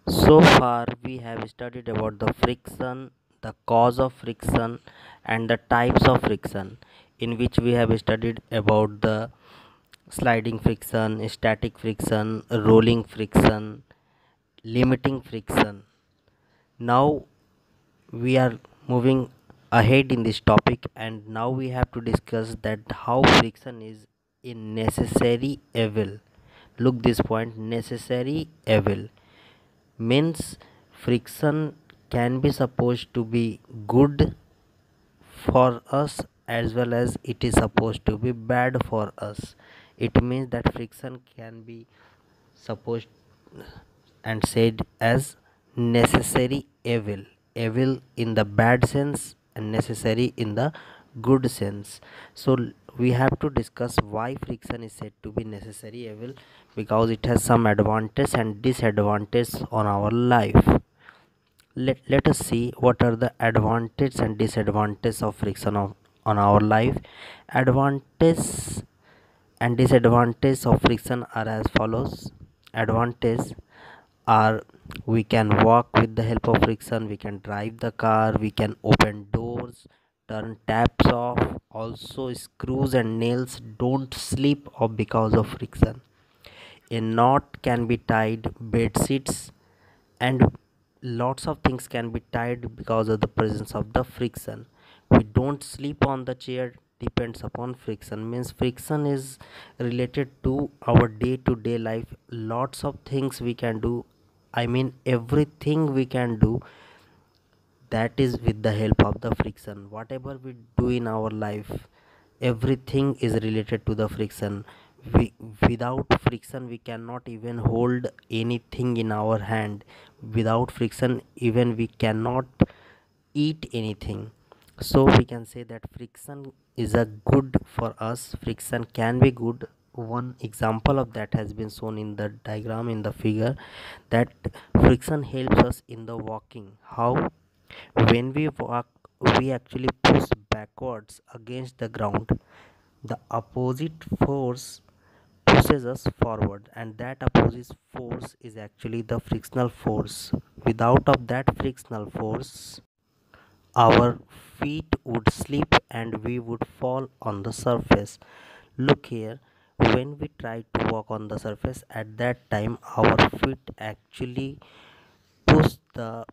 So far, we have studied about the friction, the cause of friction, and the types of friction, in which we have studied about the sliding friction, static friction, rolling friction, limiting friction. Now, we are moving ahead in this topic, and now we have to discuss that how friction is a necessary evil. Look this point, necessary evil means friction can be supposed to be good for us as well as it is supposed to be bad for us. It means that friction can be supposed and said as necessary evil, evil in the bad sense and necessary in the good sense. So we have to discuss why friction is said to be necessary evil, because it has some advantage and disadvantage on our life. Let us see what are the advantages and disadvantages of friction on our life. Advantages and disadvantages of friction are as follows. Advantage are we can walk with the help of friction, we can drive the car, we can open doors, turn taps off. Also, screws and nails don't slip off because of friction. A knot can be tied, bed sheets and lots of things can be tied because of the presence of the friction. We don't sleep on the chair depends upon friction, means friction is related to our day to day life. Lots of things we can do, I mean everything we can do, that is with the help of the friction. Whatever we do in our life, everything is related to the friction. we, Without friction we cannot even hold anything in our hand. Without friction even we cannot eat anything. So we can say that friction is a good for us. Friction can be good. One example of that has been shown in the diagram in the figure, that friction helps us in the walking. How? When we walk, we actually push backwards against the ground. The opposite force pushes us forward, and that opposite force is actually the frictional force. Without of that frictional force, our feet would slip and we would fall on the surface. Look here, when we try to walk on the surface, at that time our feet actually push the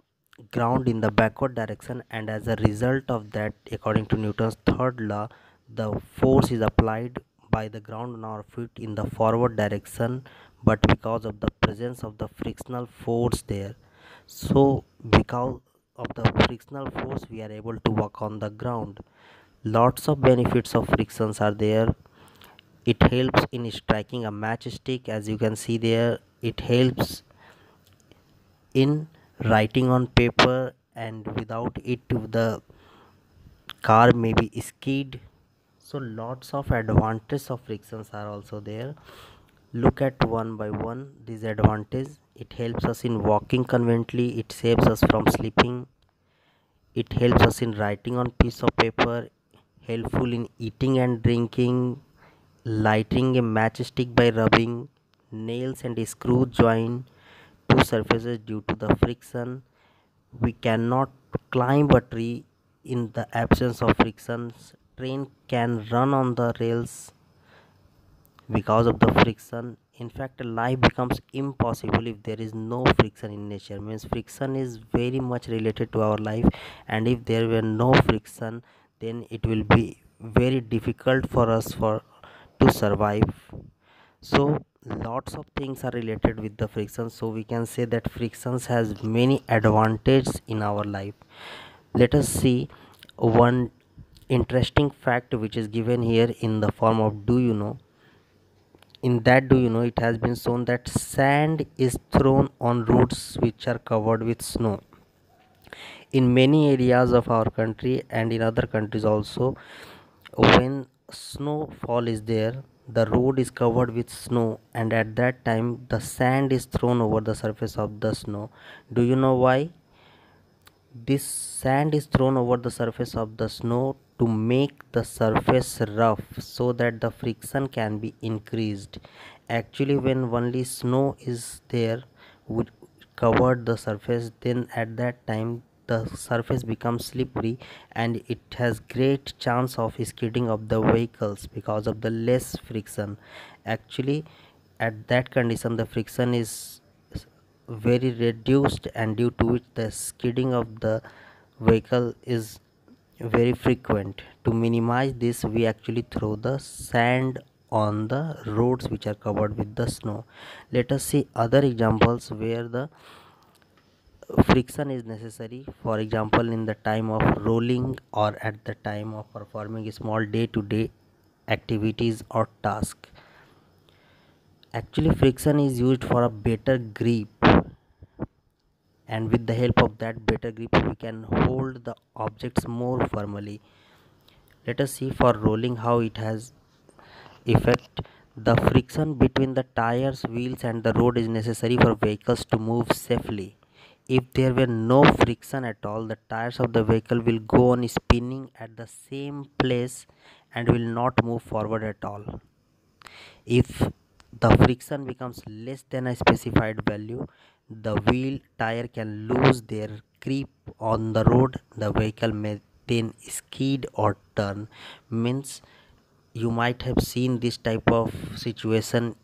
ground in the backward direction, and as a result of that, according to Newton's third law, the force is applied by the ground on our feet in the forward direction, but because of the presence of the frictional force there. So because of the frictional force we are able to walk on the ground. Lots of benefits of frictions are there. It helps in striking a matchstick, as you can see there. It helps in writing on paper, and without it the car may be skid. So lots of advantages of frictions are also there. Look at one by one. Disadvantage: it helps us in walking conveniently, it saves us from sleeping, it helps us in writing on piece of paper, helpful in eating and drinking, lighting a matchstick by rubbing, nails and screws join two surfaces due to the friction. We cannot climb a tree in the absence of frictions. Train can run on the rails because of the friction. In fact, life becomes impossible if there is no friction in nature. Means friction is very much related to our life, and if there were no friction, then it will be very difficult for us for to survive. So lots of things are related with the friction, so we can say that frictions has many advantages in our life. Let us see one interesting fact which is given here in the form of do you know. In that do you know, it has been shown that sand is thrown on roads which are covered with snow. In many areas of our country and in other countries also, when snowfall is there, the road is covered with snow, and at that time the sand is thrown over the surface of the snow. Do you know why? This sand is thrown over the surface of the snow to make the surface rough so that the friction can be increased. Actually, when only snow is there, covered the surface, then at that time the surface becomes slippery and it has great chance of skidding of the vehicles because of the less friction. Actually, at that condition the friction is very reduced, and due to which the skidding of the vehicle is very frequent. To minimize this, we actually throw the sand on the roads which are covered with the snow. Let us see other examples where the friction is necessary. For example, in the time of rolling or at the time of performing small day to day activities or tasks. Actually, friction is used for a better grip, and with the help of that better grip we can hold the objects more firmly. Let us see for rolling how it has effect. The friction between the tires, wheels and the road is necessary for vehicles to move safely. If there were no friction at all, the tires of the vehicle will go on spinning at the same place and will not move forward at all. If the friction becomes less than a specified value, the wheel tire can lose their grip on the road. The vehicle may then skid or turn. Means you might have seen this type of situation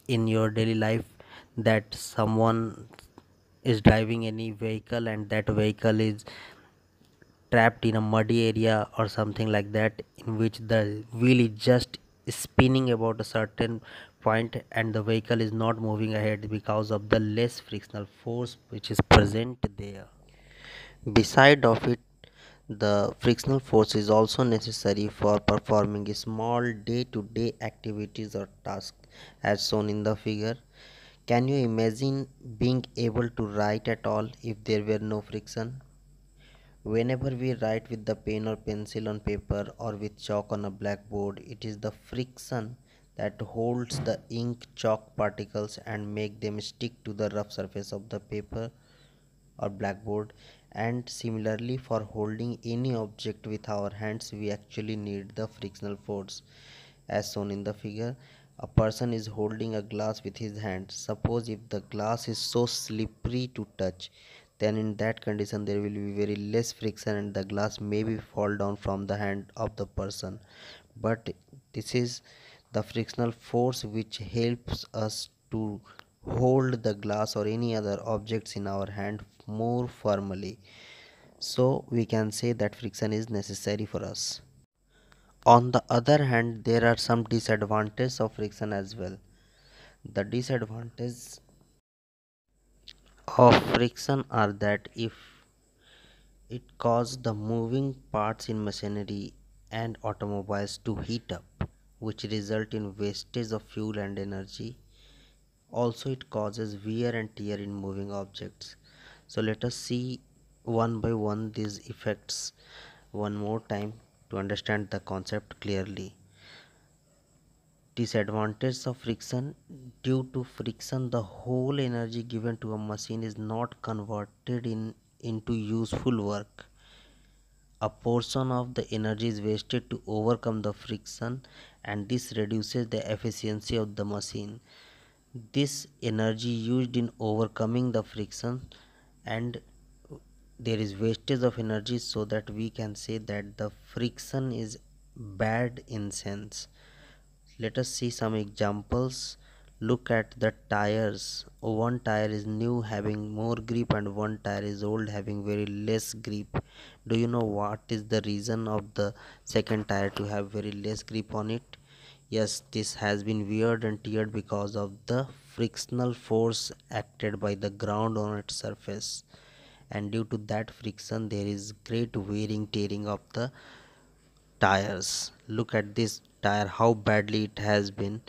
in your daily life, that someone is driving any vehicle and that vehicle is trapped in a muddy area or something like that, in which the wheel is just spinning about a certain point and the vehicle is not moving ahead because of the less frictional force which is present there. Beside of it, the frictional force is also necessary for performing small day-to-day activities or tasks as shown in the figure. Can you imagine being able to write at all if there were no friction? Whenever we write with the pen or pencil on paper or with chalk on a blackboard, it is the friction that holds the ink chalk particles and make them stick to the rough surface of the paper or blackboard. And similarly, for holding any object with our hands we actually need the frictional force. As shown in the figure, a person is holding a glass with his hand. Suppose if the glass is so slippery to touch, then in that condition there will be very less friction and the glass maybe fall down from the hand of the person. But this is the frictional force which helps us to hold the glass or any other objects in our hand more firmly. So we can say that friction is necessary for us. On the other hand, there are some disadvantages of friction as well. The disadvantages of friction are that if it causes the moving parts in machinery and automobiles to heat up, which result in wastage of fuel and energy. Also, it causes wear and tear in moving objects. So let us see one by one these effects one more time to understand the concept clearly. Disadvantage of friction: due to friction the whole energy given to a machine is not converted into useful work. A portion of the energy is wasted to overcome the friction, and this reduces the efficiency of the machine. This energy used in overcoming the friction, and there is wastage of energy, so that we can say that the friction is bad in sense. Let us see some examples. Look at the tires. One tire is new having more grip and one tire is old having very less grip. Do you know what is the reason of the second tire to have very less grip on it? Yes, this has been weared and teared because of the frictional force acted by the ground on its surface, and due to that friction there is great wearing tearing of the tires. Look at this tire, how badly it has been.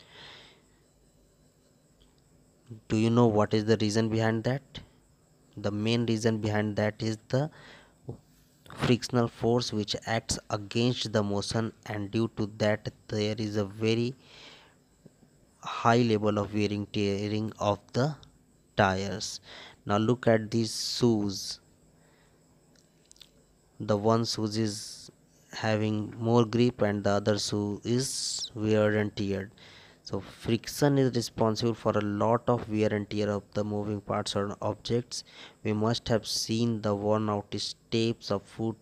Do you know what is the reason behind that? The main reason behind that is the frictional force which acts against the motion, and due to that there is a very high level of wearing tearing of the tires. Now look at these shoes. The one shoe is having more grip and the other shoe is weared and teared. So friction is responsible for a lot of wear and tear of the moving parts or objects. We must have seen the worn out steps of foot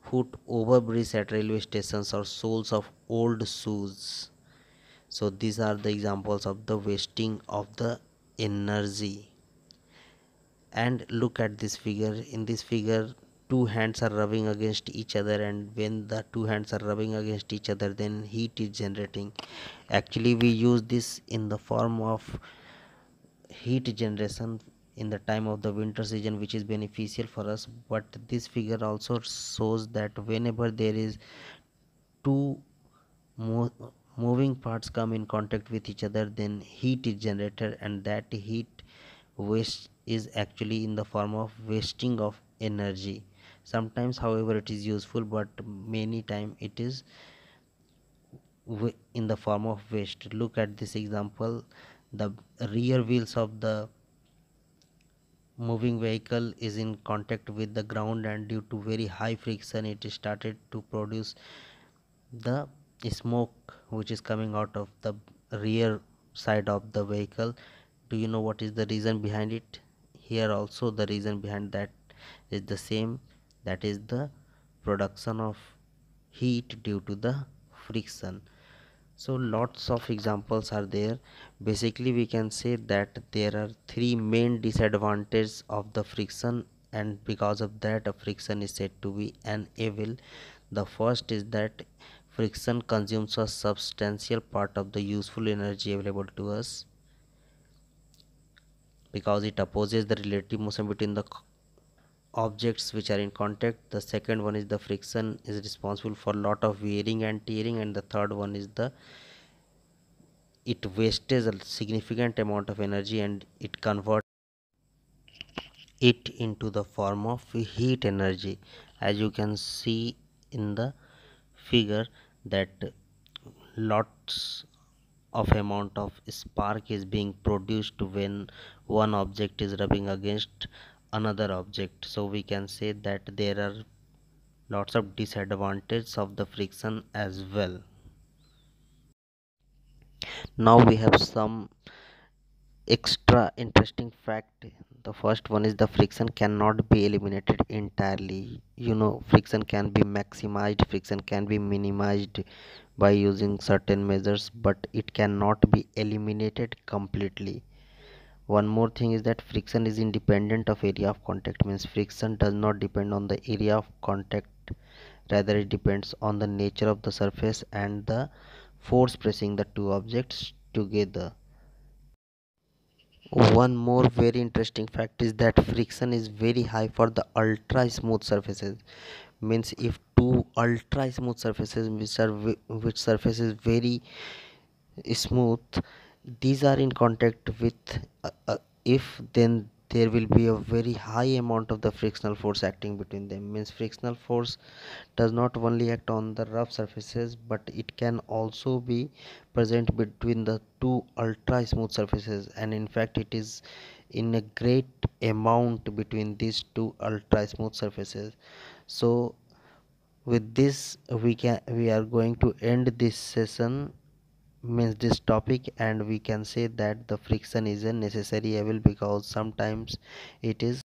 overbridge at railway stations or soles of old shoes. So these are the examples of the wasting of the energy. And look at this figure. In this figure, two hands are rubbing against each other, and when the two hands are rubbing against each other, then heat is generating. Actually, we use this in the form of heat generation in the time of the winter season, which is beneficial for us. But this figure also shows that whenever there is two moving parts come in contact with each other, then heat is generated, and that heat waste is actually in the form of wasting of energy. Sometimes, however, it is useful, but many time it is in the form of waste. Look at this example. The rear wheels of the moving vehicle is in contact with the ground, and due to very high friction it started to produce the smoke which is coming out of the rear side of the vehicle. Do you know what is the reason behind it? Here also the reason behind that is the same, that is the production of heat due to the friction. So lots of examples are there. Basically we can say that there are three main disadvantages of the friction, and because of that a friction is said to be an evil. The first is that friction consumes a substantial part of the useful energy available to us, because it opposes the relative motion between the objects which are in contact. The second one is the friction is responsible for a lot of wearing and tearing, and the third one is the it wastes a significant amount of energy, and it converts it into the form of heat energy. As you can see in the figure, that lots of amount of spark is being produced when one object is rubbing against another object. So we can say that there are lots of disadvantages of the friction as well. Now we have some extra interesting fact. The first one is the friction cannot be eliminated entirely. You know, friction can be maximized, friction can be minimized by using certain measures, but it cannot be eliminated completely. One more thing is that friction is independent of area of contact, means friction does not depend on the area of contact, rather it depends on the nature of the surface and the force pressing the two objects together. One more very interesting fact is that friction is very high for the ultra smooth surfaces. Means if two ultra smooth surfaces which surface is very smooth, these are in contact with if, then there will be a very high amount of the frictional force acting between them. Means frictional force does not only act on the rough surfaces, but it can also be present between the two ultra smooth surfaces, and in fact it is in a great amount between these two ultra smooth surfaces. So with this we are going to end this session, means this topic, and we can say that the friction is a necessary evil, because sometimes it is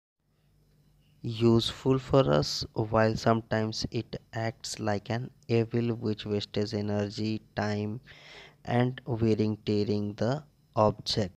useful for us, while sometimes it acts like an evil which wastes energy, time, and wearing tearing the object.